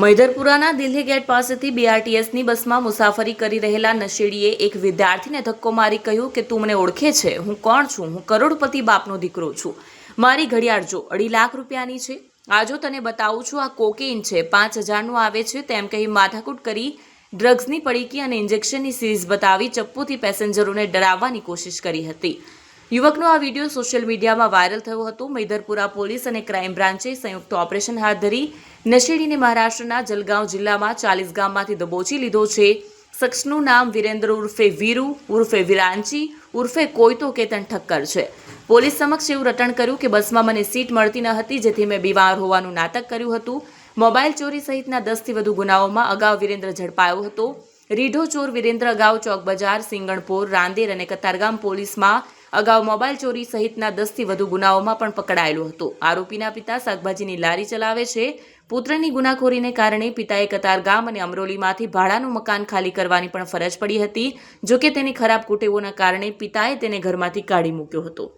મૈદરપુરાના Delhi gate પાસેથી બીઆરટીએસની બસમાં મુસાફરી કરી રહેલા નશેડીએ એક વિદ્યાર્થીને ધક્કો મારી કહ્યું કે તું મને ઓળખે છે, હું કોણ છું? હું કરોડપતિ બાપનો દીકરો છું. મારી ઘડિયાળ જો, 2.5 લાખ રૂપિયાની છે. આજો તને બતાવું છું, આ કોકેઇન છે, 5,000નું આવે છે. તેમ કહી માથાકૂટ કરી ડ્રગ્સની પડીકી અને ઇન્જેક્શનની સીરીઝ બતાવી ચપ્પુથી પેસેન્જરોને ડરાવવાની કોશિશ કરી હતી. યુવકનો આ વિડીયો સોશિયલ મીડિયામાં વાયરલ થયો હતો. મૈદરપુરા પોલીસ અને ક્રાઇમ બ્રાન્ચે સંયુક્ત ઓપરેશન હાથ ધરી નશેડીને મહારાષ્ટ્રના જલગાંવ જિલ્લામાં 40 ગામમાંથી દબોચી લીધો છે. શખ્સનું નામ વિરેન્દ્ર ઉર્ફે વીરુ ઉર્ફે વિરાંચી ઉર્ફે કોઈતો કેતન ઠક્કર છે. પોલીસ સમક્ષ એવું રટણ કર્યું કે બસમાં મને સીટ મળતી ન હતી, જેથી મેં બીમાર હોવાનું નાટક કર્યું હતું. મોબાઈલ ચોરી સહિતના 10થી વધુ ગુનાઓમાં અગાઉ વિરેન્દ્ર ઝડપાયો હતો. રીઢો ચોર વિરેન્દ્ર અગાઉ ચોક બજાર, સિંગણપોર, રાંદેર અને કતારગામ પોલીસમાં અગાઉ મોબાઈલ ચોરી સહિતના 10થી વધુ ગુનાઓમાં પણ પકડાયેલો હતો. આરોપીના પિતા શાકભાજીની લારી ચલાવે છે. પુત્રની ગુનાખોરીને કારણે પિતાએ કતારગામ અને અમરોલીમાંથી ભાડાનું મકાન ખાલી કરવાની પણ ફરજ પડી હતી. જોકે તેની ખરાબ કુટેવોના કારણે પિતાએ તેને ઘરમાંથી કાઢી મૂક્યો હતો.